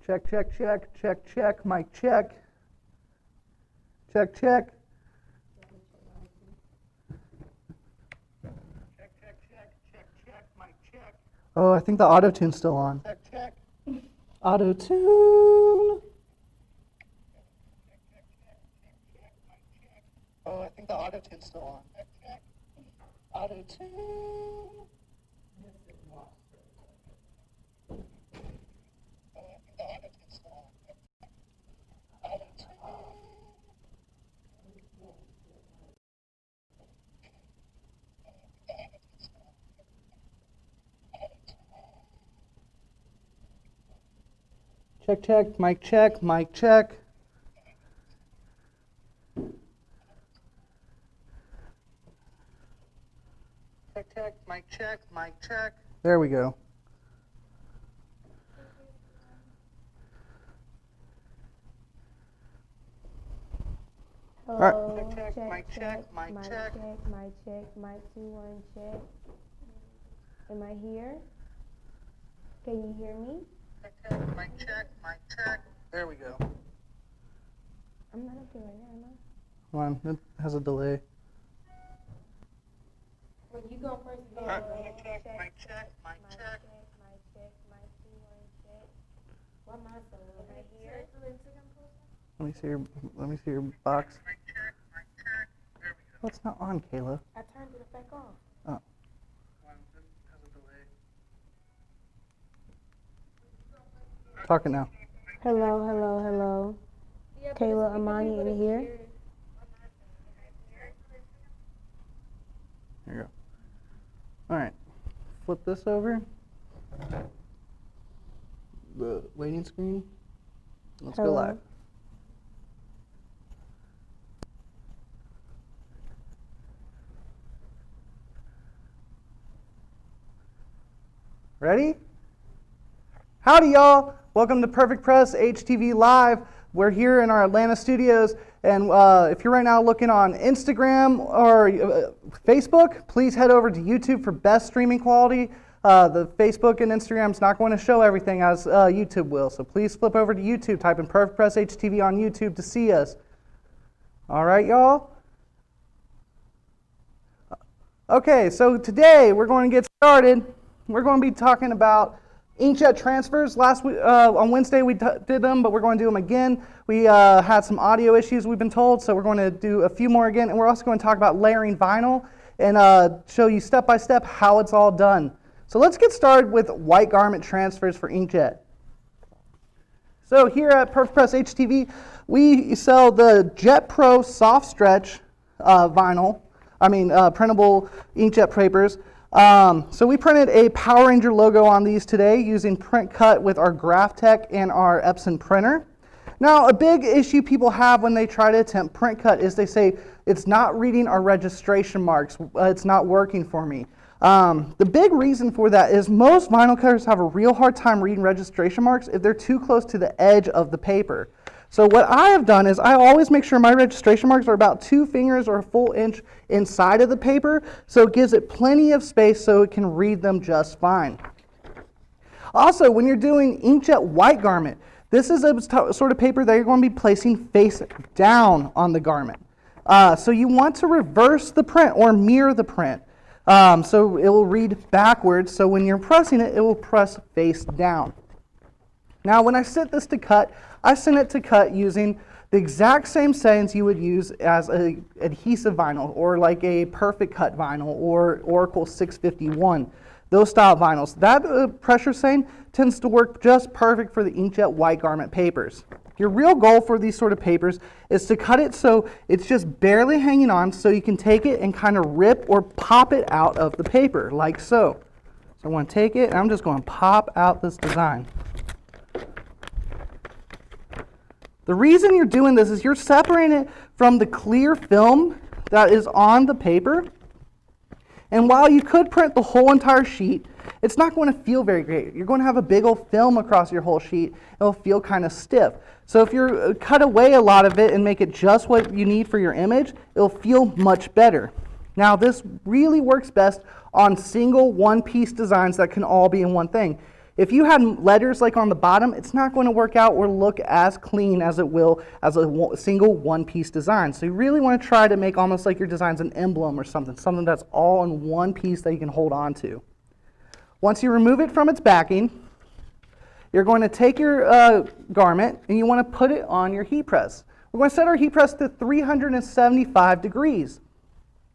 Check, check, check, check, check, mic check. Check, check. Check, check, check, check, check, mic check. Oh, I think the auto-tune's still on. Check, check. Auto-tune. Oh, I think the auto-tune's still on. Check, check. Auto-tune. Check, check, mic check, mic check. Check, check, mic check, mic check. There we go. Hello, all right. Check, check, mic check, mic check. Mic check, mic 2 1 check. Am I here? Can you hear me? Check, check, mic check, mic check. There we go. I'm not up here right now, am I? Hold on, it has a delay. Well, you go first. All right. Mic check, mic check, mic check. Mic check, mic 2 1 check. What am I saying? Am I here? Let me see your box. Mic check, mic check. There we go. What's not on, Kayla? I turned it back off. Oh. Hold on, it has a delay. Talking now. Hello, hello, hello. Kayla, Amani in here. There you go. All right. Flip this over. The waiting screen. Let's go live. Ready? Howdy, y'all. Welcome to PerfecPress HTV Live. We're here in our Atlanta studios, and if you're right now looking on Instagram or Facebook, please head over to YouTube for best streaming quality. The Facebook and Instagram's not going to show everything as YouTube will, so please flip over to YouTube, type in PerfecPress HTV on YouTube to see us. All right, y'all? Okay, so today we're going to get started. We're going to be talking about inkjet transfers. Last week, on Wednesday we did them, but we're going to do them again. We had some audio issues, we've been told, so we're going to do a few more again. And we're also going to talk about layering vinyl and show you step by step how it's all done. So let's get started with white garment transfers for inkjet. So here at PerfecPress HTV, we sell the Jet Pro soft stretch printable inkjet papers. So we printed a Power Ranger logo on these today using print cut with our GraphTech and our Epson printer. Now, a big issue people have when they try to attempt print cut is they say, it's not reading our registration marks, it's not working for me. The big reason for that is most vinyl cutters have a real hard time reading registration marks if they're too close to the edge of the paper. So what I have done is I always make sure my registration marks are about 2 fingers or a full inch inside of the paper, so it gives it plenty of space so it can read them just fine. Also, when you're doing inkjet white garment, this is a sort of paper that you're going to be placing face down on the garment. So you want to reverse the print or mirror the print. So it will read backwards, so when you're pressing it, it will press face down. Now when I set this to cut, I sent it to cut using the exact same settings you would use as an adhesive vinyl or like a Perfect Cut vinyl or Oracle 651, those style vinyls. That pressure setting tends to work just perfect for the inkjet white garment papers. Your real goal for these sort of papers is to cut it so it's just barely hanging on so you can take it and kind of rip or pop it out of the paper like so. So I want to take it and I'm just going to pop out this design. The reason you're doing this is you're separating it from the clear film that is on the paper. And while you could print the whole entire sheet, it's not going to feel very great. You're going to have a big old film across your whole sheet. It'll feel kind of stiff. So if you cut away a lot of it and make it just what you need for your image, it'll feel much better. Now this really works best on single one-piece designs that can all be in one thing. If you had letters like on the bottom, it's not going to work out or look as clean as it will as a single one-piece design. So you really want to try to make almost like your design's an emblem or something that's all in one piece that you can hold on to. Once you remove it from its backing, you're going to take your garment and you want to put it on your heat press. We're going to set our heat press to 375 degrees.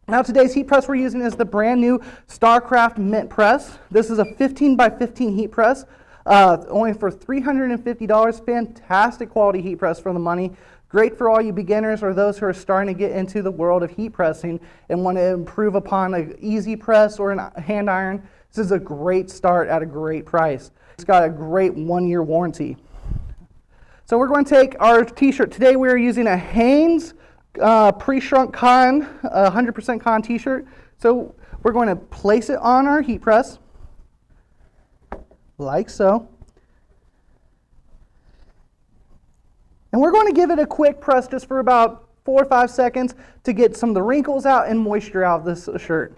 Now today's heat press we're using is the brand new StarCraft Mint Press. This is a 15 by 15 heat press, only for $350. Fantastic quality heat press for the money. Great for all you beginners or those who are starting to get into the world of heat pressing and want to improve upon an easy press or a hand iron. This is a great start at a great price. It's got a great 1-year warranty. So we're going to take our t-shirt. Today we're using a Hanes pre-shrunk cotton, 100% cotton t-shirt. So we're going to place it on our heat press, like so. And we're going to give it a quick press just for about 4 or 5 seconds to get some of the wrinkles out and moisture out of this shirt.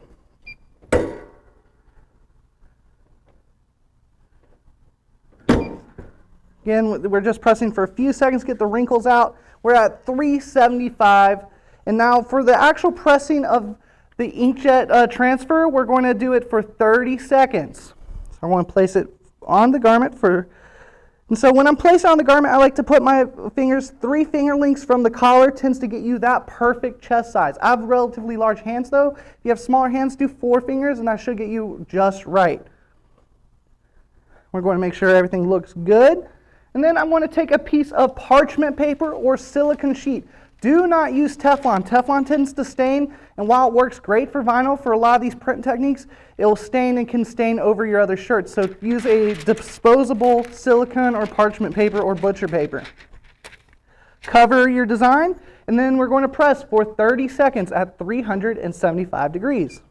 Again, we're just pressing for a few seconds to get the wrinkles out. We're at 375. And now for the actual pressing of the inkjet transfer, we're going to do it for 30 seconds. So I want to place it on the garment and so when I'm placing on the garment, I like to put my fingers 3 finger lengths from the collar. Tends to get you that perfect chest size. I have relatively large hands though. If you have smaller hands, do 4 fingers and that should get you just right. We're going to make sure everything looks good. And then I want to take a piece of parchment paper or silicone sheet. Do not use Teflon. Teflon tends to stain, and while it works great for vinyl, for a lot of these print techniques, it will stain and can stain over your other shirts. So use a disposable silicone or parchment paper or butcher paper. Cover your design, and then we're going to press for 30 seconds at 375 degrees.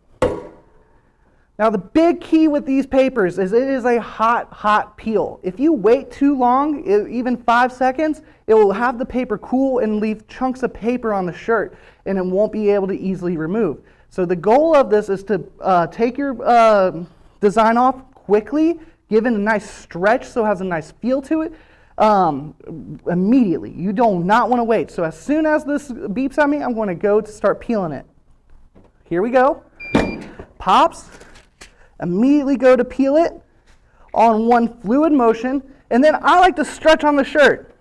Now the big key with these papers is it is a hot peel. If you wait too long, even 5 seconds, it will have the paper cool and leave chunks of paper on the shirt and it won't be able to easily remove. So the goal of this is to take your design off quickly, give it a nice stretch so it has a nice feel to it immediately. You do not want to wait. So as soon as this beeps at me, I'm going to go to start peeling it. Here we go. Pops. Immediately go to peel it on one fluid motion, and then I like to stretch on the shirt.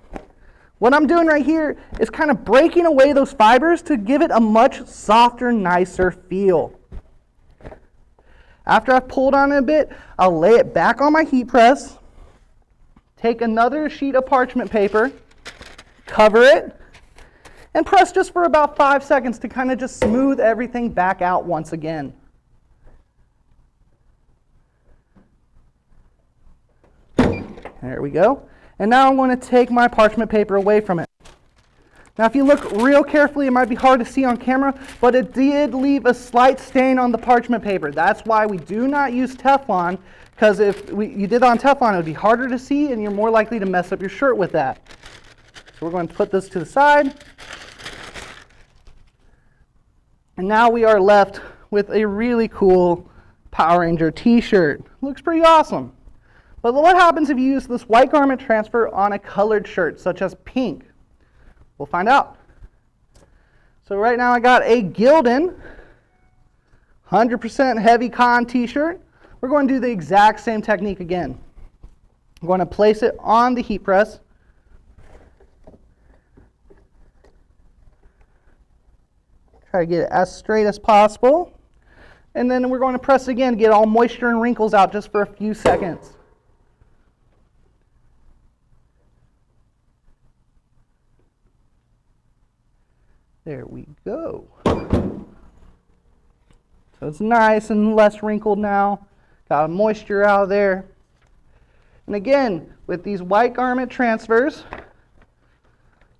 What I'm doing right here is kind of breaking away those fibers to give it a much softer, nicer feel. After I've pulled on it a bit, I'll lay it back on my heat press, take another sheet of parchment paper, cover it, and press just for about 5 seconds to kind of just smooth everything back out once again. There we go. And now I'm going to take my parchment paper away from it. Now if you look real carefully, it might be hard to see on camera, but it did leave a slight stain on the parchment paper. That's why we do not use Teflon, because if you did on Teflon, it would be harder to see and you're more likely to mess up your shirt with that. So we're going to put this to the side. And now we are left with a really cool Power Ranger t-shirt. Looks pretty awesome. But what happens if you use this white garment transfer on a colored shirt, such as pink? We'll find out. So right now I got a Gildan 100% heavy cotton t-shirt. We're going to do the exact same technique again. I'm going to place it on the heat press. Try to get it as straight as possible. And then we're going to press again to get all moisture and wrinkles out just for a few seconds. There we go. So it's nice and less wrinkled now. Got moisture out of there. And again, with these white garment transfers,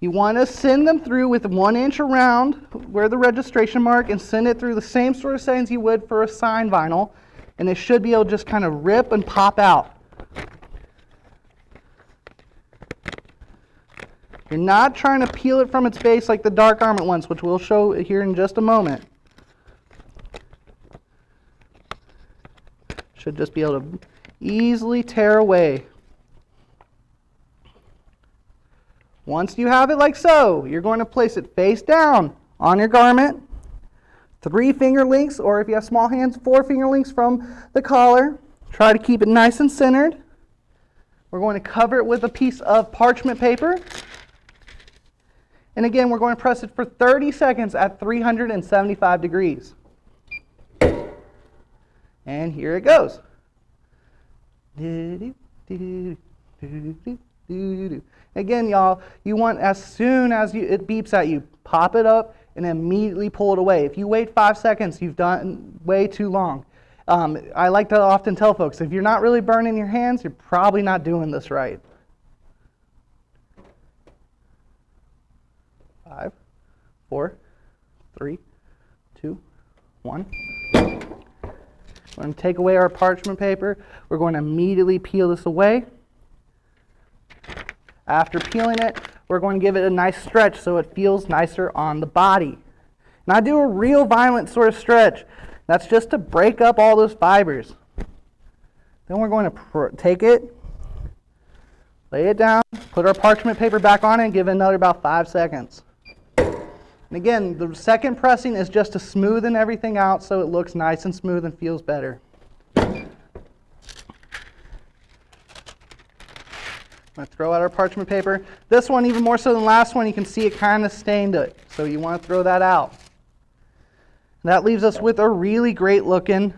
you want to send them through with 1 inch around where the registration mark and send it through the same sort of settings you would for a sign vinyl. And it should be able to just kind of rip and pop out. You're not trying to peel it from its base like the dark garment ones, which we'll show here in just a moment. Should just be able to easily tear away. Once you have it like so, you're going to place it face down on your garment, 3 finger lengths, or if you have small hands, 4 finger lengths from the collar. Try to keep it nice and centered. We're going to cover it with a piece of parchment paper. And again, we're going to press it for 30 seconds at 375 degrees. And here it goes. Again, y'all, you want as soon as it beeps at you, pop it up and immediately pull it away. If you wait 5 seconds, you've done way too long. I like to often tell folks, if you're not really burning your hands, you're probably not doing this right. 5, 4, 3, 2, 1. We're going to take away our parchment paper. We're going to immediately peel this away. After peeling it, we're going to give it a nice stretch so it feels nicer on the body. And I do a real violent sort of stretch. That's just to break up all those fibers. Then we're going to take it, lay it down, put our parchment paper back on it, and give it another about 5 seconds. And again, the second pressing is just to smoothen everything out so it looks nice and smooth and feels better. I'm going to throw out our parchment paper. This one, even more so than the last one, you can see it kind of stained it. So you want to throw that out. And that leaves us with a really great looking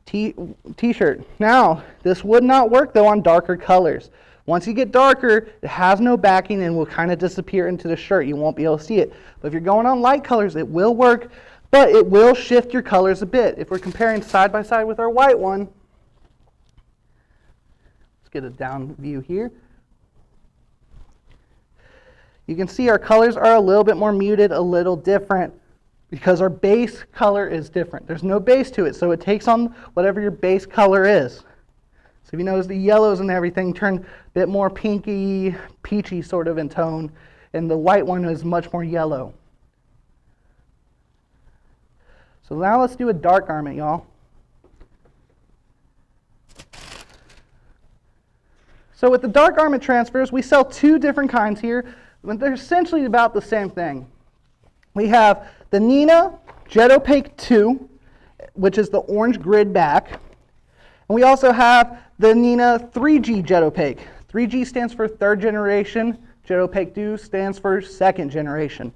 t-shirt. Now, this would not work though on darker colors. Once you get darker, it has no backing and will kind of disappear into the shirt. You won't be able to see it. But if you're going on light colors, it will work, but it will shift your colors a bit. If we're comparing side by side with our white one, let's get a down view here. You can see our colors are a little bit more muted, a little different, because our base color is different. There's no base to it, so it takes on whatever your base color is. So if you notice the yellows and everything turn a bit more pinky, peachy sort of in tone, and the white one is much more yellow. So now let's do a dark garment, y'all. So with the dark garment transfers, we sell 2 different kinds here, but they're essentially about the same thing. We have the Nina Jet Opaque 2, which is the orange grid back. And we also have the Nina 3G Jet Opaque. 3G stands for 3rd generation. Jet Opaque 2 stands for 2nd generation.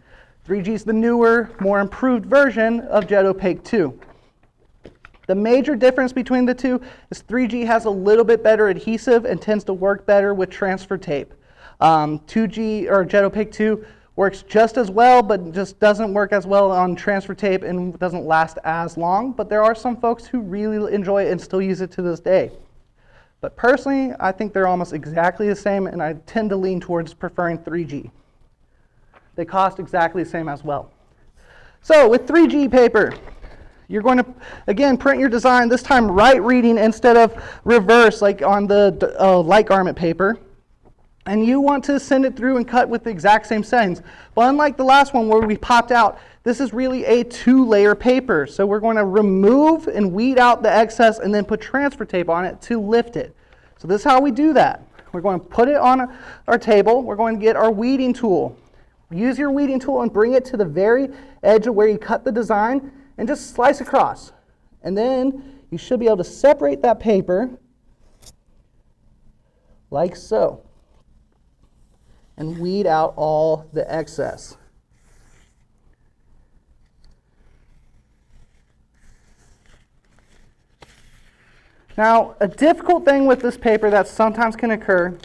3G is the newer, more improved version of Jet Opaque 2. The major difference between the two is 3G has a little bit better adhesive and tends to work better with transfer tape. 2G or Jet Opaque 2 works just as well, but just doesn't work as well on transfer tape and doesn't last as long. But there are some folks who really enjoy it and still use it to this day. But personally, I think they're almost exactly the same, and I tend to lean towards preferring 3G. They cost exactly the same as well. So with 3G paper, you're going to, again, print your design, this time right reading instead of reverse like on the light garment paper. And you want to send it through and cut with the exact same settings. But unlike the last one where we popped out, this is really a 2-layer paper. So we're going to remove and weed out the excess and then put transfer tape on it to lift it. So this is how we do that. We're going to put it on our table. We're going to get our weeding tool. Use your weeding tool and bring it to the very edge of where you cut the design and just slice across. And then you should be able to separate that paper like so, and weed out all the excess. Now, a difficult thing with this paper that sometimes can occur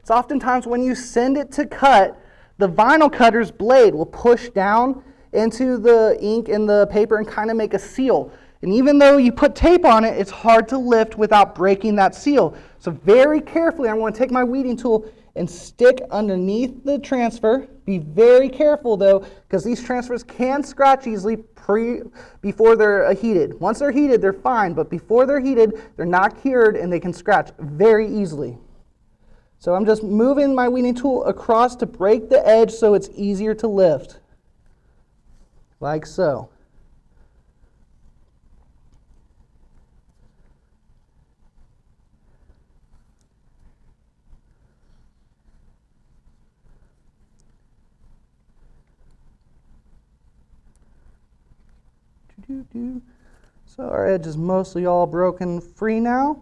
is oftentimes when you send it to cut, the vinyl cutter's blade will push down into the ink in the paper and kind of make a seal. And even though you put tape on it, it's hard to lift without breaking that seal. So very carefully, I'm going to take my weeding tool and stick underneath the transfer. Be very careful though, because these transfers can scratch easily before they're heated. Once they're heated, they're fine, but before they're heated, they're not cured and they can scratch very easily. So I'm just moving my weeding tool across to break the edge so it's easier to lift. Like so. So our edge is mostly all broken free now.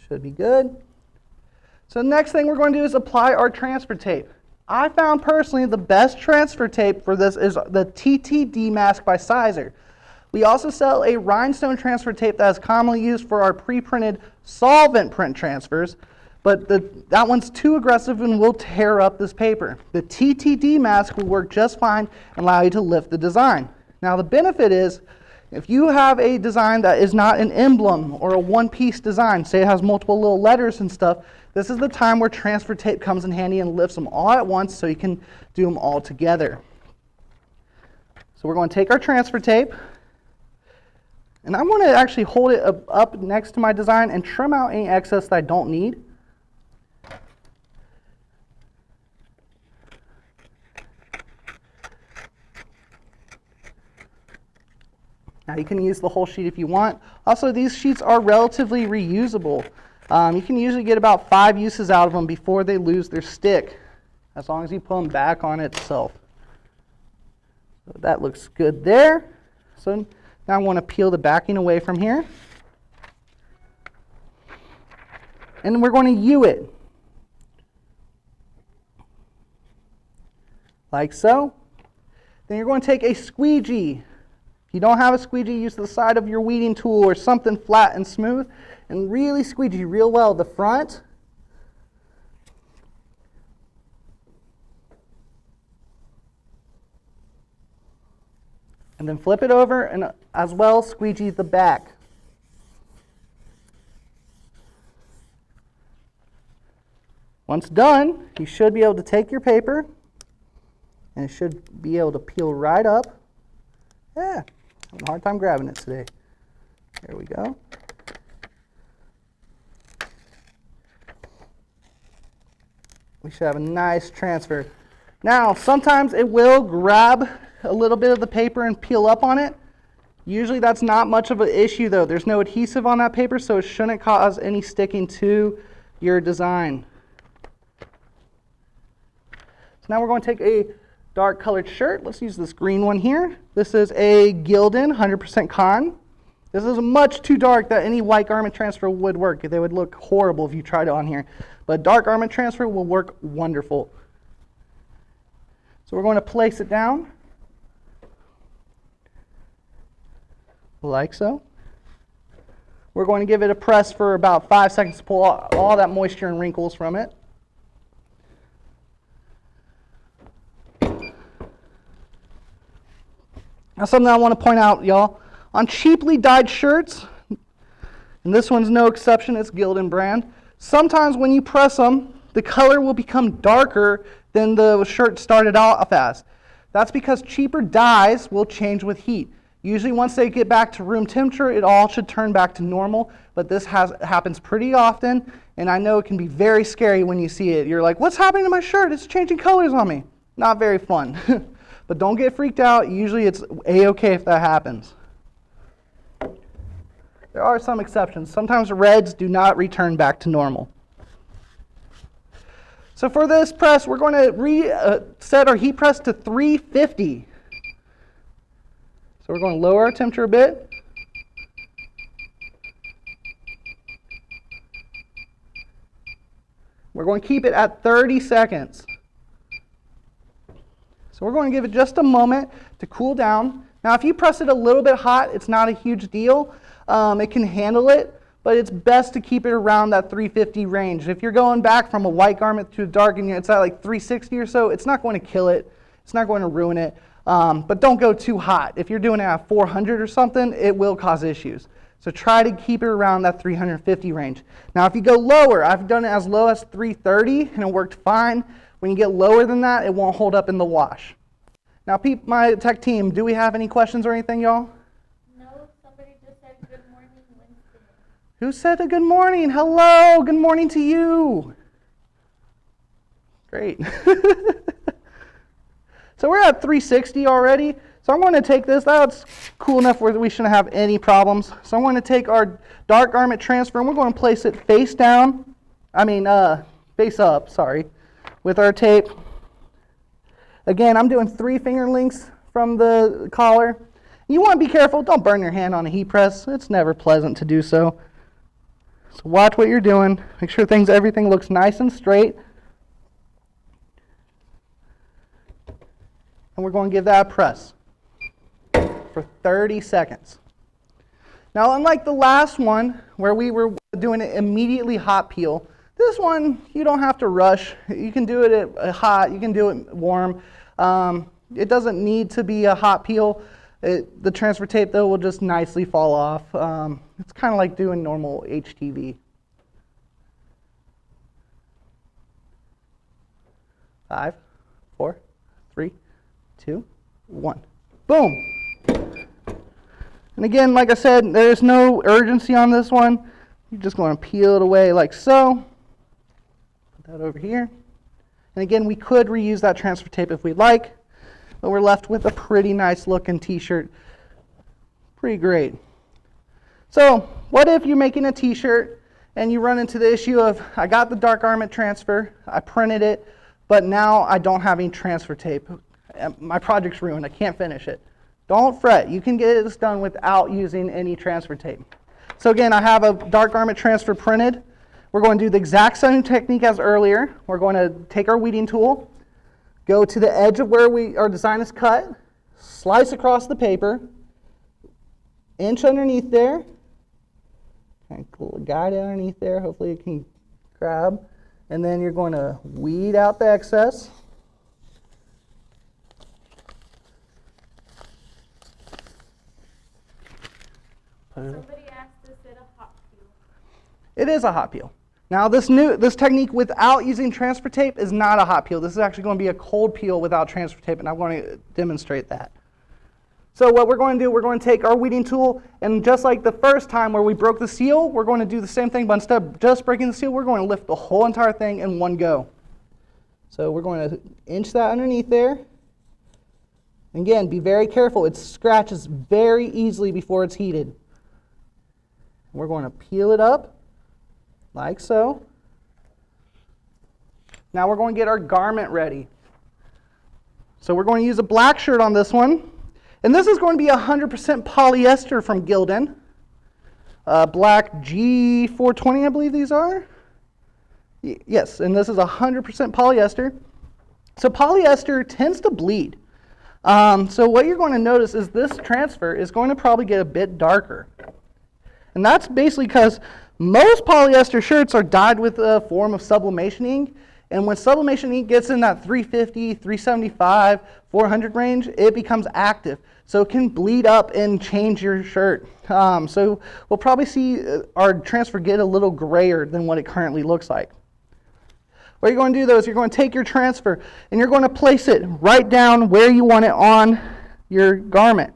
Should be good. So the next thing we're going to do is apply our transfer tape. I found personally the best transfer tape for this is the TTD Mask by Sizer. We also sell a rhinestone transfer tape that is commonly used for our pre-printed solvent print transfers, but that one's too aggressive and will tear up this paper. The TTD mask will work just fine and allow you to lift the design. Now the benefit is, if you have a design that is not an emblem or a one-piece design, say it has multiple little letters and stuff, this is the time where transfer tape comes in handy and lifts them all at once so you can do them all together. So we're going to take our transfer tape, and I want to actually hold it up next to my design and trim out any excess that I don't need. Now you can use the whole sheet if you want. Also, these sheets are relatively reusable. You can usually get about 5 uses out of them before they lose their stick, as long as you put them back on itself. So that looks good there. So now I want to peel the backing away from here. And then we're going to U it. Like so. Then you're going to take a squeegee. If you don't have a squeegee, use the side of your weeding tool or something flat and smooth, and really squeegee real well the front. And then flip it over and as well squeegee the back. Once done, you should be able to take your paper and it should be able to peel right up. Yeah, having a hard time grabbing it today. There we go. We should have a nice transfer. Now, sometimes it will grab a little bit of the paper and peel up on it. Usually that's not much of an issue though. There's no adhesive on that paper, so it shouldn't cause any sticking to your design. So now we're going to take a dark colored shirt. Let's use this green one here. This is a Gildan 100% cotton. This is much too dark that any white garment transfer would work. They would look horrible if you tried it on here. But dark garment transfer will work wonderful. So we're going to place it down. Like so. We're going to give it a press for about 5 seconds to pull all that moisture and wrinkles from it. Now something I want to point out, y'all. On cheaply dyed shirts, and this one's no exception, it's Gildan brand, sometimes when you press them, the color will become darker than the shirt started off as. That's because cheaper dyes will change with heat. Usually once they get back to room temperature, it all should turn back to normal, but this happens pretty often, and I know it can be very scary when you see it. You're like, what's happening to my shirt? It's changing colors on me. Not very fun. But don't get freaked out. Usually it's a-okay if that happens. There are some exceptions. Sometimes reds do not return back to normal. So for this press, we're going to set our heat press to 350. So we're going to lower our temperature a bit. We're going to keep it at 30 seconds. So we're going to give it just a moment to cool down. Now if you press it a little bit hot, it's not a huge deal. It can handle it, but it's best to keep it around that 350 range. If you're going back from a white garment to a dark and it's at like 360 or so, it's not going to kill it. It's not going to ruin it. But don't go too hot. If you're doing it at 400 or something, it will cause issues. So try to keep it around that 350 range. Now if you go lower, I've done it as low as 330 and it worked fine. When you get lower than that, it won't hold up in the wash. Now, my tech team, do we have any questions or anything, y'all? No, somebody just said good morning, Winston. Who said a good morning? Hello, good morning to you. Great. So we're at 360 already. So I'm going to take this. That's cool enough where we shouldn't have any problems. So I'm going to take our dark garment transfer and we're going to place it face up, sorry, with our tape. Again, I'm doing 3 finger lengths from the collar, You want to be careful. Don't burn your hand on a heat press. It's never pleasant to do so. So watch what you're doing. Make sure everything looks nice and straight. And we're going to give that a press for 30 seconds. Now, unlike the last one where we were doing it immediately hot peel, this one you don't have to rush. You can do it at hot, you can do it warm. It doesn't need to be a hot peel. The transfer tape, though, will just nicely fall off. It's kind of like doing normal HTV. 5, 4, 3, 2, 1. Boom! And again, like I said, there's no urgency on this one. You're just going to peel it away like so. Put that over here. And again, we could reuse that transfer tape if we'd like, but we're left with a pretty nice looking t-shirt. Pretty great. So what if you're making a t-shirt and you run into the issue of, I got the dark garment transfer, I printed it, but now I don't have any transfer tape. My project's ruined, I can't finish it. Don't fret, you can get this done without using any transfer tape. So again, I have a dark garment transfer printed. We're going to do the exact same technique as earlier. We're going to take our weeding tool, go to the edge of where our design is cut, slice across the paper, inch underneath there, kind of guide it underneath there, hopefully it can grab, and then you're going to weed out the excess. Somebody asked us it a hot peel. It is a hot peel. Now this technique without using transfer tape is not a hot peel. This is actually going to be a cold peel without transfer tape, and I'm going to demonstrate that. So what we're going to do, we're going to take our weeding tool, and just like the first time where we broke the seal, we're going to do the same thing, but instead of just breaking the seal, we're going to lift the whole entire thing in one go. So we're going to inch that underneath there. Again, be very careful. It scratches very easily before it's heated. We're going to peel it up like so. Now we're going to get our garment ready. So we're going to use a black shirt on this one. And this is going to be 100% polyester from Gildan. Black G420, I believe these are. Yes, and this is 100% polyester. So polyester tends to bleed. So what you're going to notice is this transfer is going to probably get a bit darker. And that's basically because most polyester shirts are dyed with a form of sublimation ink. And when sublimation ink gets in that 350, 375, 400 range, it becomes active. So it can bleed up and change your shirt. So we'll probably see our transfer get a little grayer than what it currently looks like. What you're going to do though is you're going to take your transfer and you're going to place it right down where you want it on your garment.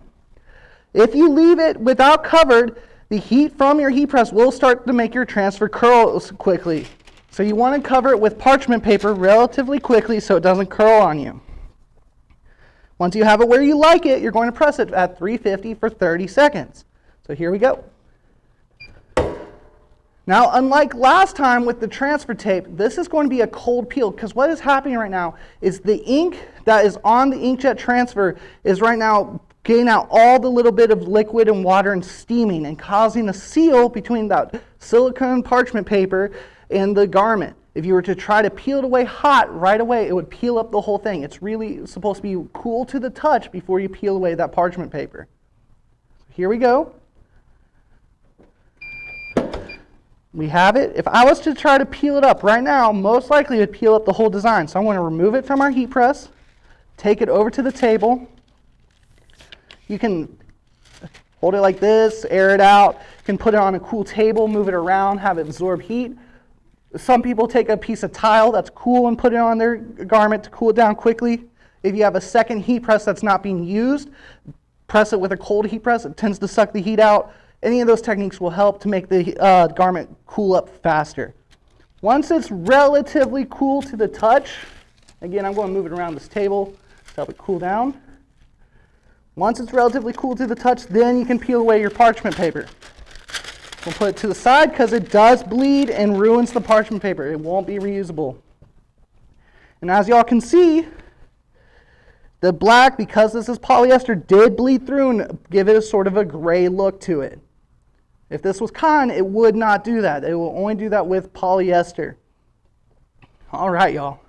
If you leave it without covered, the heat from your heat press will start to make your transfer curl quickly. So you want to cover it with parchment paper relatively quickly so it doesn't curl on you. Once you have it where you like it, you're going to press it at 350 for 30 seconds. So here we go. Now, unlike last time with the transfer tape, this is going to be a cold peel because what is happening right now is the ink that is on the inkjet transfer is right now getting out all the little bit of liquid and water and steaming and causing a seal between that silicone parchment paper and the garment. If you were to try to peel it away hot right away, it would peel up the whole thing. It's really supposed to be cool to the touch before you peel away that parchment paper. Here we go. We have it. If I was to try to peel it up right now, most likely it would peel up the whole design. So I'm going to remove it from our heat press, take it over to the table. You can hold it like this, air it out. You can put it on a cool table, move it around, have it absorb heat. Some people take a piece of tile that's cool and put it on their garment to cool it down quickly. If you have a second heat press that's not being used, press it with a cold heat press. It tends to suck the heat out. Any of those techniques will help to make the garment cool up faster. Once it's relatively cool to the touch, again, I'm going to move it around this table to help it cool down. Once it's relatively cool to the touch, then you can peel away your parchment paper. We'll put it to the side because it does bleed and ruins the parchment paper. It won't be reusable. And as y'all can see, The black, because this is polyester, did bleed through and give it a sort of a gray look to it. If this was cotton, it would not do that. It will only do that with polyester. All right, y'all.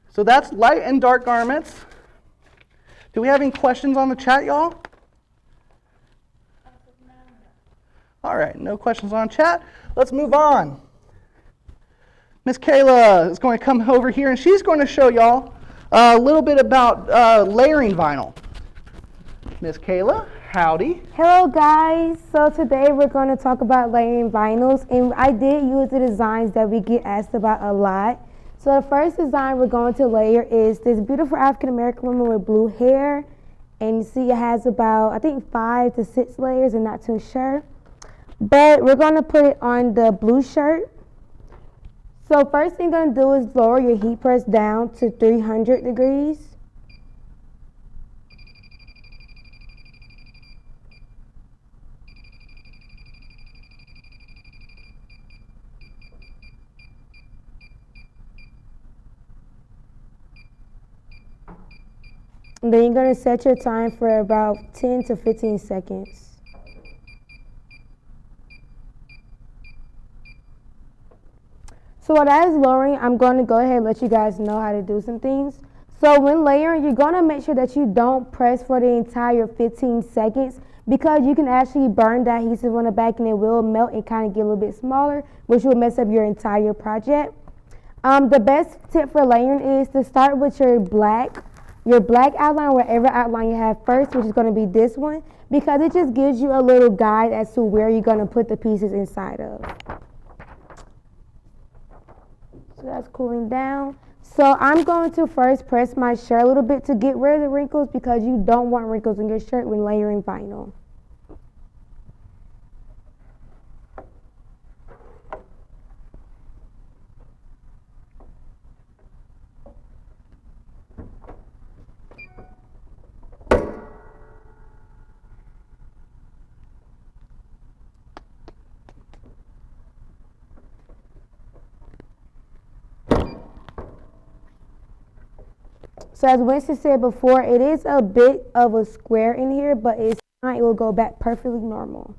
So that's light and dark garments. Do we have any questions on the chat, y'all? All right, no questions on chat. Let's move on. Miss Kayla is going to come over here, and she's going to show y'all a little bit about layering vinyl. Miss Kayla, howdy. Hello guys, so today we're going to talk about layering vinyls, and I did use the designs that we get asked about a lot. So the first design we're going to layer is this beautiful African American woman with blue hair, and you see it has about, I think, 5 to 6 layers, and not too sure. But we're going to put it on the blue shirt. So first thing you're going to do is lower your heat press down to 300 degrees. And then you're going to set your time for about 10 to 15 seconds. So while that is lowering, I'm going to go ahead and let you guys know how to do some things. So when layering, you're going to make sure that you don't press for the entire 15 seconds because you can actually burn that adhesive on the back and it will melt and kind of get a little bit smaller, which will mess up your entire project. The best tip for layering is to start with your black outline, whatever outline you have first, which is going to be this one, because it just gives you a little guide as to where you're going to put the pieces inside of. So that's cooling down. So I'm going to first press my shirt a little bit to get rid of the wrinkles because you don't want wrinkles in your shirt when layering vinyl. So as Winston said before, it is a bit of a square in here, but it's fine. It will go back perfectly normal.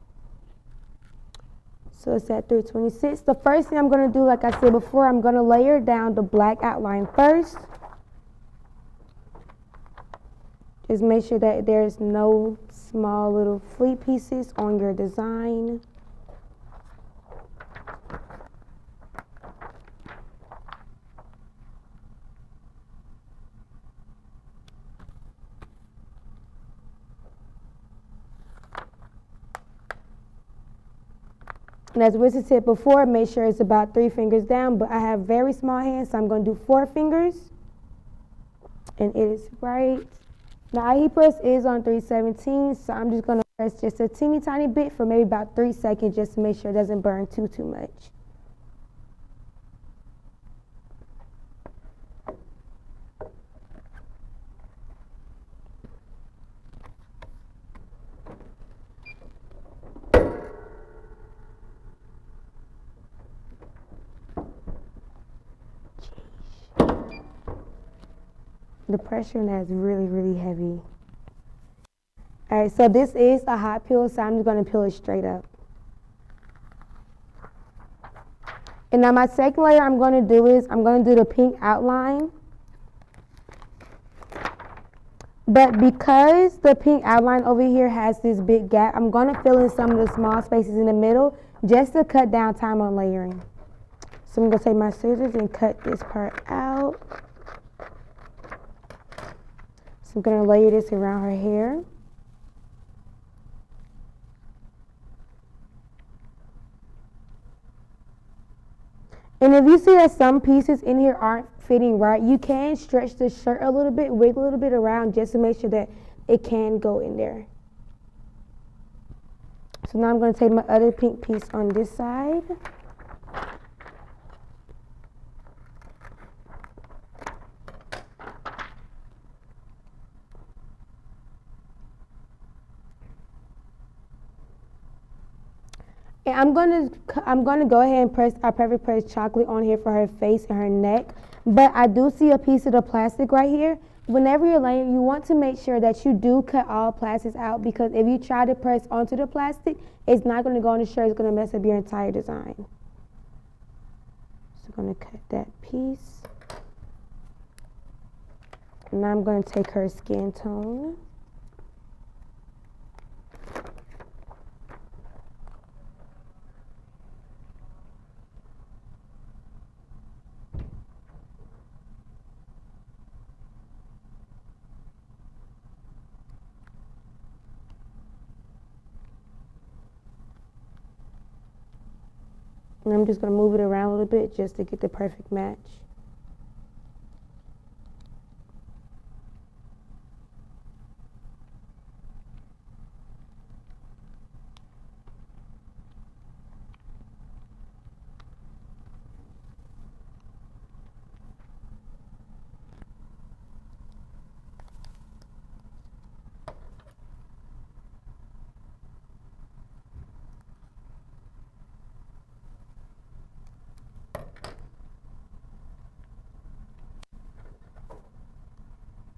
So it's at 326. The first thing I'm going to do, like I said before, I'm going to layer down the black outline first. Just make sure that there's no small little fleet pieces on your design. And as Winston said before, make sure it's about 3 fingers down, but I have very small hands, so I'm going to do 4 fingers. And it is right. Now, our heat press is on 317, so I'm just going to press just a teeny tiny bit for maybe about 3 seconds just to make sure it doesn't burn too much. The pressure in that is really, really heavy. All right, so this is a hot peel, so I'm just going to peel it straight up. And now my second layer I'm going to do is I'm going to do the pink outline. But because the pink outline over here has this big gap, I'm going to fill in some of the small spaces in the middle just to cut down time on layering. So I'm going to take my scissors and cut this part out. I'm going to layer this around her hair. And if you see that some pieces in here aren't fitting right, you can stretch the shirt a little bit, wiggle a little bit around just to make sure that it can go in there. So now I'm going to take my other pink piece on this side. And I'm gonna go ahead and press our PerfecPress chocolate on here for her face and her neck. But I do see a piece of the plastic right here. whenever you're layering, you want to make sure that you do cut all plastics out, because if you try to press onto the plastic, it's not going to go on the shirt. It's going to mess up your entire design. So I'm going to cut that piece. And now I'm going to take her skin tone. And I'm just going to move it around a little bit just to get the perfect match.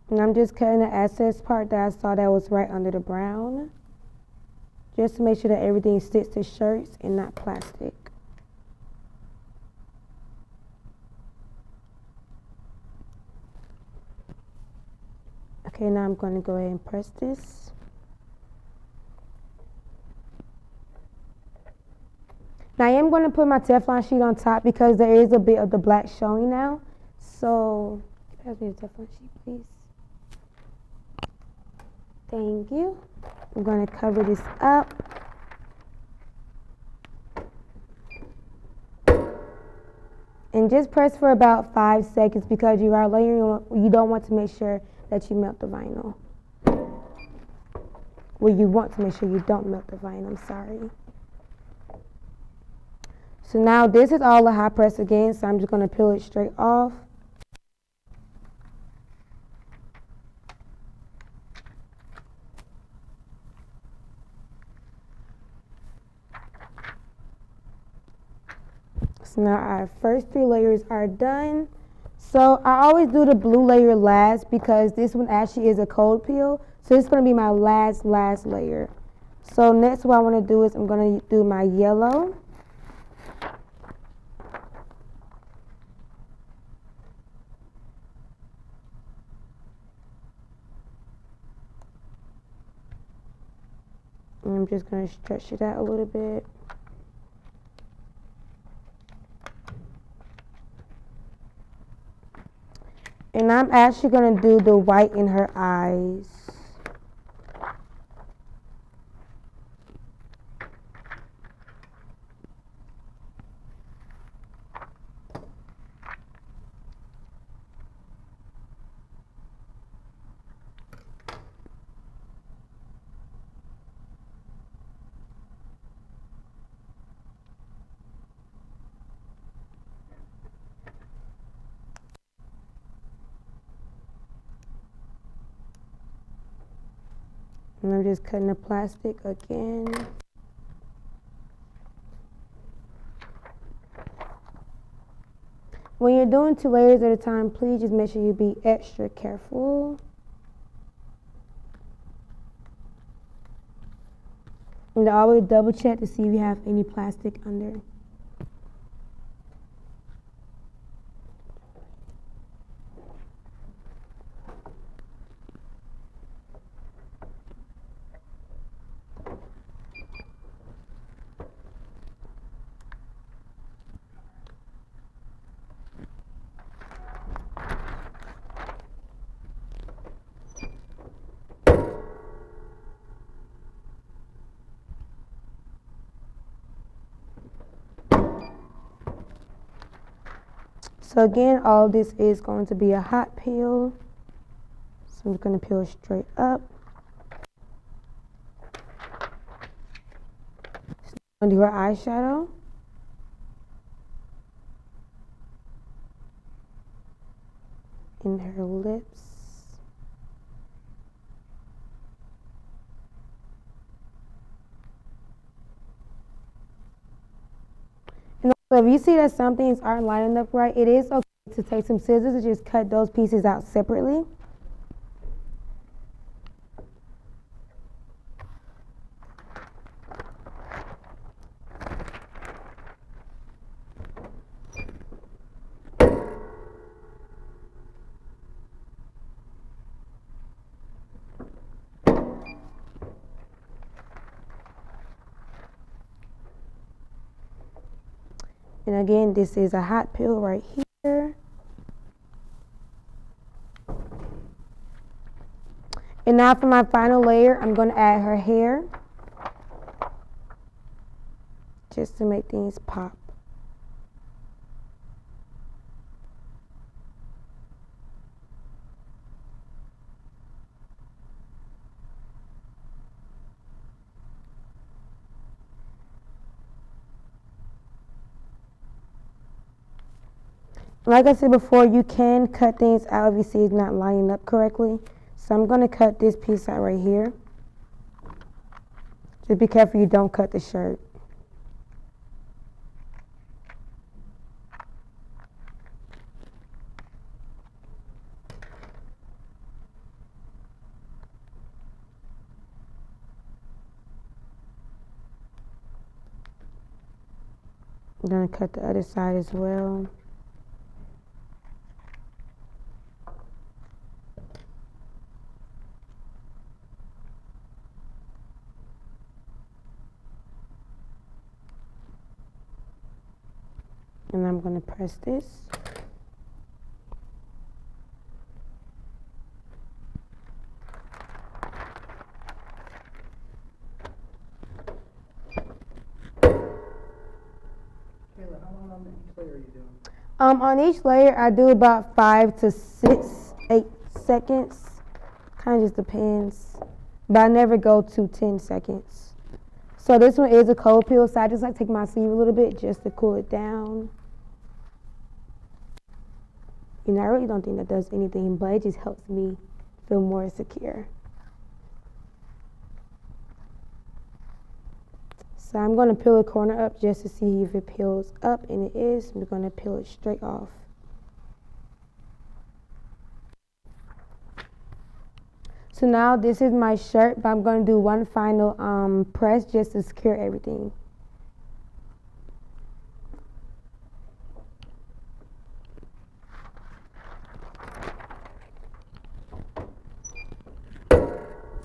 And I'm just cutting the excess part that I saw that was right under the brown, just to make sure that everything sticks to shirts and not plastic. Okay, now I'm going to go ahead and press this. Now I am going to put my Teflon sheet on top because there is a bit of the black showing now. So, pass me the Teflon sheet, please. Thank you. I'm going to cover this up. And just press for about 5 seconds because you are layering. You don't want to make sure that you melt the vinyl. Well, you want to make sure you don't melt the vinyl, I'm sorry. So now this is all a hot press again, so I'm just going to peel it straight off. So now our first 3 layers are done. So I always do the blue layer last because this one actually is a cold peel. So it's going to be my last layer. So next what I want to do is I'm going to do my yellow. And I'm just going to stretch it out a little bit. And I'm actually going to do the white in her eyes. And I'm just cutting the plastic again. When you're doing 2 layers at a time, please just make sure you be extra careful. And always double check to see if you have any plastic under. So again, all this is going to be a hot peel. So I'm just going to peel straight up. So I'm going to do her eyeshadow. In her lips. So if you see that some things aren't lining up right, it is okay to take some scissors and just cut those pieces out separately. And again, this is a hot peel right here. And now for my final layer, I'm going to add her hair, just to make things pop. Like I said before, you can cut things out if you see it's not lining up correctly. So I'm going to cut this piece out right here. Just be careful you don't cut the shirt. I'm going to cut the other side as well. And I'm going to press this. Kayla, how long on each layer are you doing? On each layer, I do about 5 to 6, 8 seconds. Kind of just depends. But I never go to 10 seconds. So this one is a cold peel, so I just like to take my sleeve a little bit just to cool it down. You know, I really don't think that does anything, but it just helps me feel more secure. So I'm going to peel the corner up just to see if it peels up, and it is. I'm going to peel it straight off. So now this is my shirt, but I'm going to do one final press just to secure everything.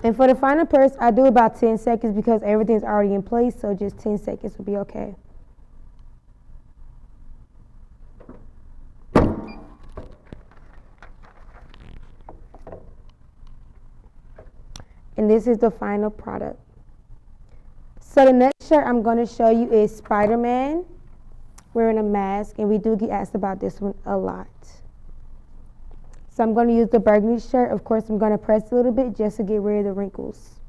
And for the final press, I do about 10 seconds because everything's already in place, so just 10 seconds will be okay. And this is the final product. So the next shirt I'm going to show you is Spiderman wearing a mask, and we do get asked about this one a lot. So I'm going to use the burgundy shirt. Of course, I'm going to press a little bit just to get rid of the wrinkles.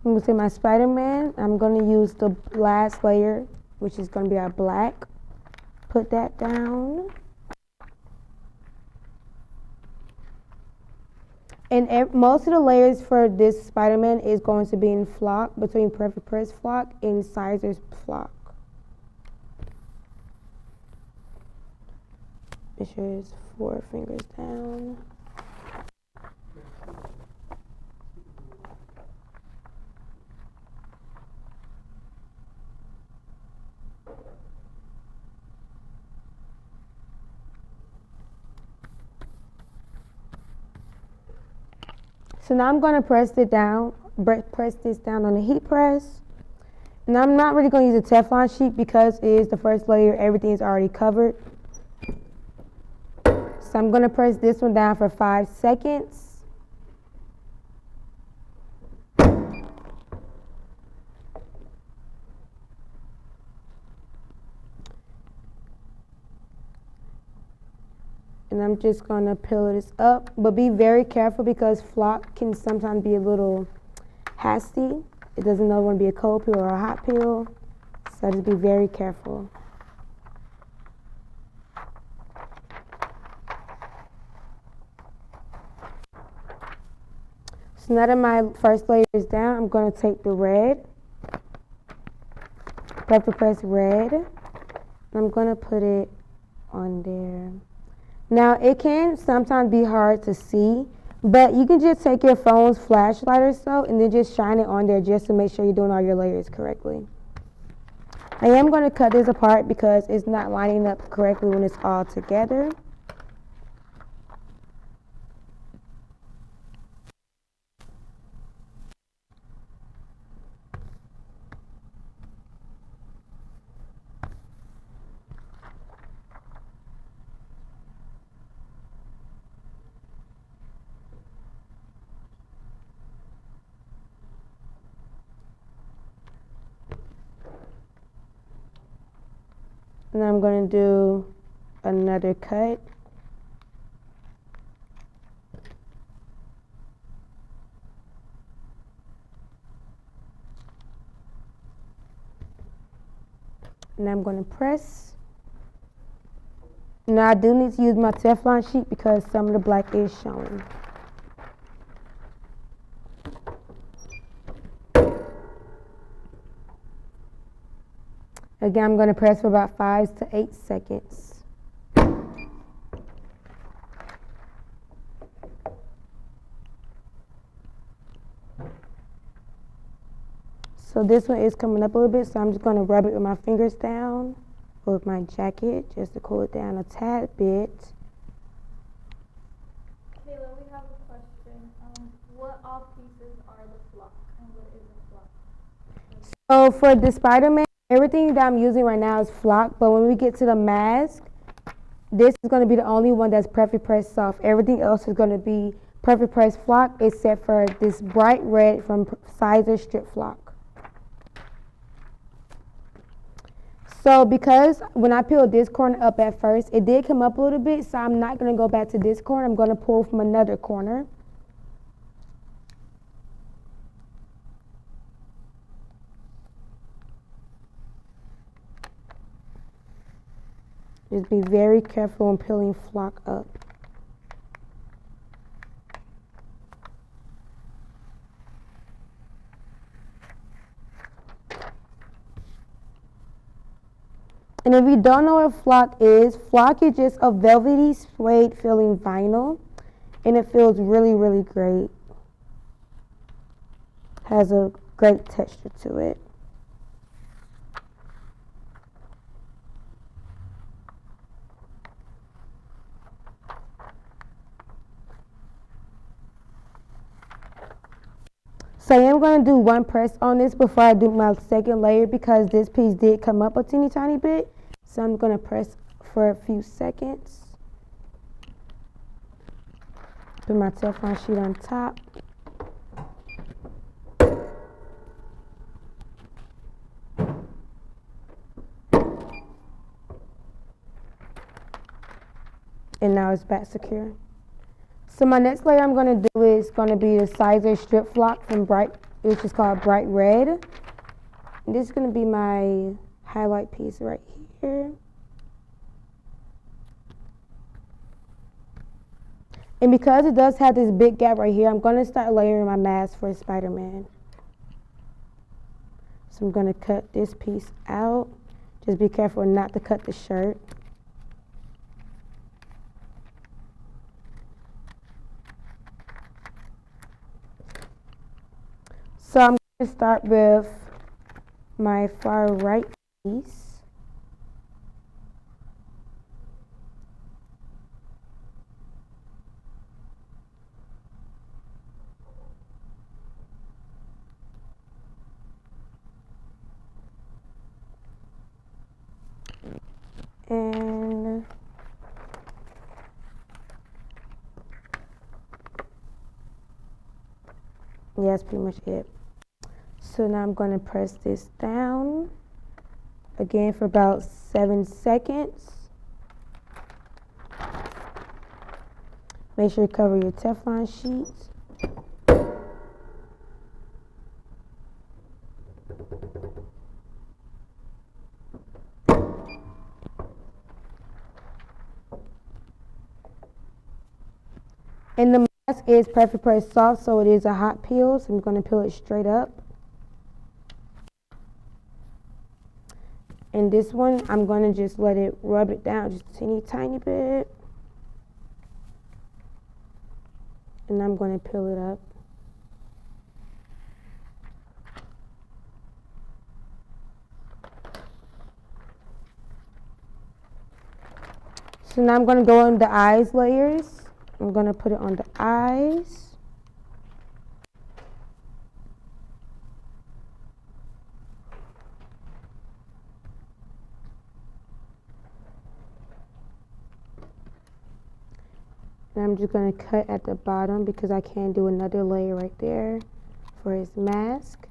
I'm going to take my Spider-Man. I'm going to use the last layer, which is going to be our black. Put that down. And most of the layers for this Spider-Man is going to be in flock, between PerfecPress flock and Sizer's flock. Make sure it's 4 fingers down. So now I'm going to press this down on the heat press. And I'm not really going to use a Teflon sheet because it is the first layer, everything is already covered. So I'm going to press this one down for 5 seconds. And I'm just going to peel this up, but be very careful because flock can sometimes be a little hasty. It doesn't know when to be a cold peel or a hot peel, so just be very careful. So now that my first layer is down, I'm going to take the red, PerfecPress red, and I'm going to put it on there. Now, it can sometimes be hard to see, but you can just take your phone's flashlight or so and then just shine it on there just to make sure you're doing all your layers correctly. I am going to cut this apart because it's not lining up correctly when it's all together. And I'm going to do another cut. And I'm going to press. Now I do need to use my Teflon sheet because some of the black is showing. Again, I'm going to press for about 5 to 8 seconds. So this one is coming up a little bit, so I'm just going to rub it with my fingers down or with my jacket just to cool it down a tad bit. Kayla, we have a question. What all pieces are the flock and what isn't flock? So for the Spiderman, everything that I'm using right now is flock, but when we get to the mask, this is going to be the only one that's PerfecPress soft. Everything else is going to be PerfecPress flock except for this bright red from Sizer Strip Flock. So because when I peeled this corner up at first, it did come up a little bit, so I'm not going to go back to this corner. I'm going to pull from another corner. Just be very careful when peeling flock up. And if you don't know what flock is just a velvety suede feeling vinyl, and it feels really, really great. Has a great texture to it. So I am going to do one press on this before I do my second layer because this piece did come up a teeny tiny bit. So I'm going to press for a few seconds. Put my Teflon sheet on top. And now it's back secure. So my next layer I'm going to do is going to be the Sizer Strip Flock from which is called Bright Red. And this is going to be my highlight piece right here. And because it does have this big gap right here, I'm going to start layering my mask for Spider-Man. So I'm going to cut this piece out. Just be careful not to cut the shirt. So I'm going to start with my far right piece. And yeah, that's pretty much it. So now I'm going to press this down again for about 7 seconds. Make sure you cover your Teflon sheets. And the mask is PerfecPress Soft, so it is a hot peel, so I'm going to peel it straight up. And this one, I'm going to just let it rub it down just a teeny tiny bit. And I'm going to peel it up. So now I'm going to go on the eyes layers. I'm going to put it on the eyes. And I'm just going to cut at the bottom because I can't do another layer right there for his mask.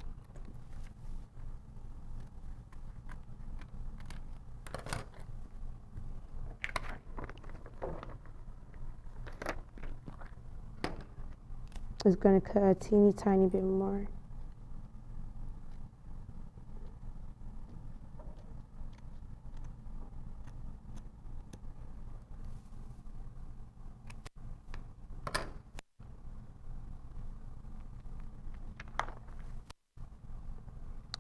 Just going to cut a teeny tiny bit more.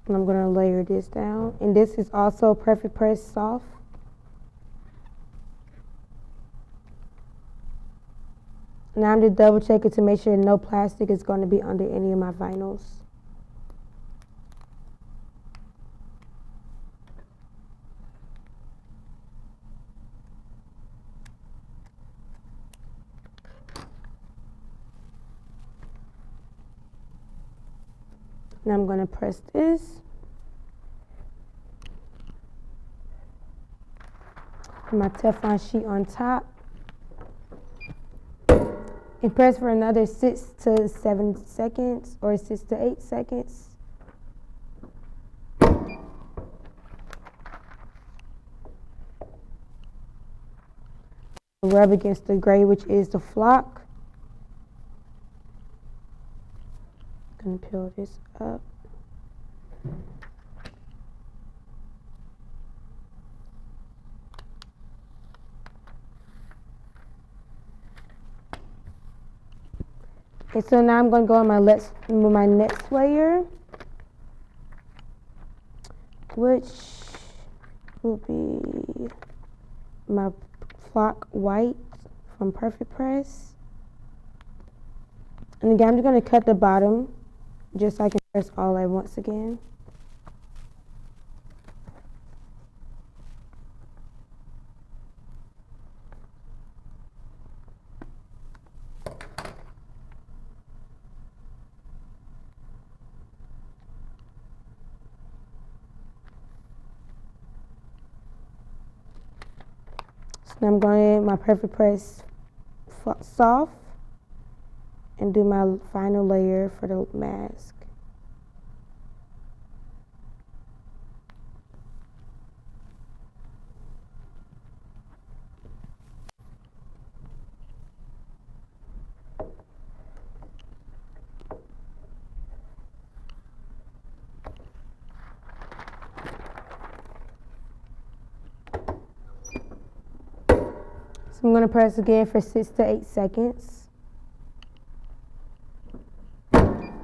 And I'm going to layer this down. And this is also PerfecPress Soft. Now I'm just double checking to make sure no plastic is going to be under any of my vinyls. Now I'm going to press this. Put my Teflon sheet on top. And press for another 6 to 7 seconds or 6 to 8 seconds. Rub against the gray, which is the flock. I'm gonna peel this up. Okay, so now I'm going to go on my next layer, which will be my flock white from PerfecPress. And again, I'm just going to cut the bottom just so I can press all at once again. Now I'm going to my PerfecPress Soft and do my final layer for the mask. So I'm going to press again for 6 to 8 seconds. I'm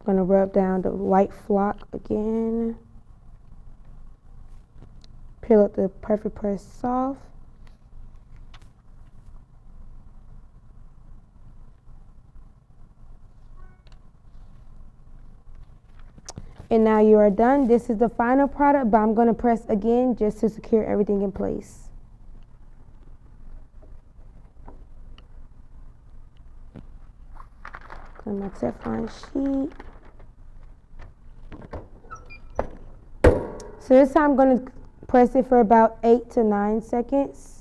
going to rub down the white flock again. Peel up the PerfecPress Soft. And now you are done. This is the final product, but I'm going to press again just to secure everything in place. On my Teflon sheet. So this time I'm going to press it for about 8 to 9 seconds.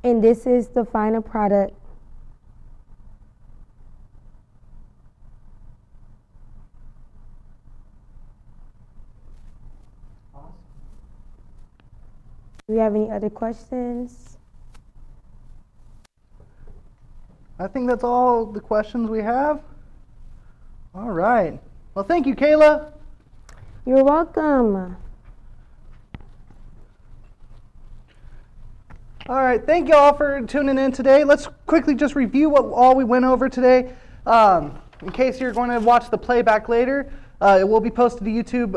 And this is the final product. Awesome. Do you have any other questions? I think that's all the questions we have. All right. Well, thank you, Kayla. You're welcome. All right, thank you all for tuning in today. Let's quickly just review what all we went over today. In case you're going to watch the playback later, it will be posted to YouTube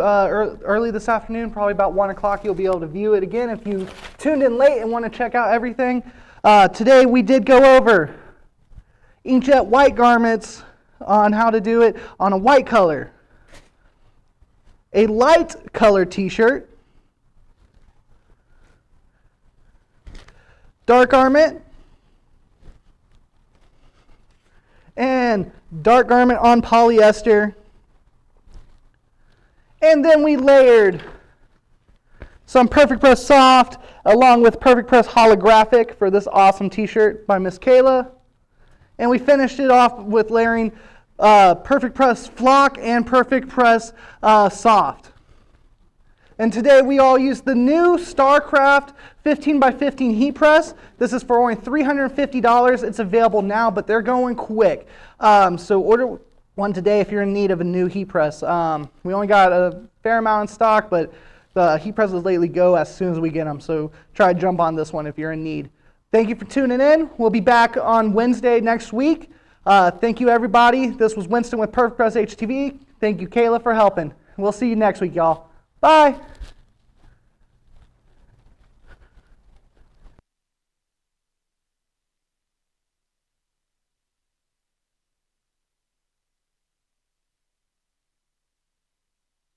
early this afternoon, probably about 1 o'clock. You'll be able to view it again if you tuned in late and want to check out everything. Today we did go over inkjet white garments on how to do it on a white color, a light color t-shirt, dark garment, and dark garment on polyester. And then we layered some PerfecPress Soft along with PerfecPress Holographic for this awesome t-shirt by Miss Kayla. And we finished it off with layering PerfecPress Flock and PerfecPress Soft. And today we all used the new StarCraft 15x15 heat press. This is for only $350. It's available now, but they're going quick. So order one today if you're in need of a new heat press. We only got a fair amount in stock, but the heat presses lately go as soon as we get them. So try to jump on this one if you're in need. Thank you for tuning in. We'll be back on Wednesday next week. Thank you, everybody. This was Winston with PerfecPress HTV. Thank you, Kayla, for helping. We'll see you next week, y'all. Bye.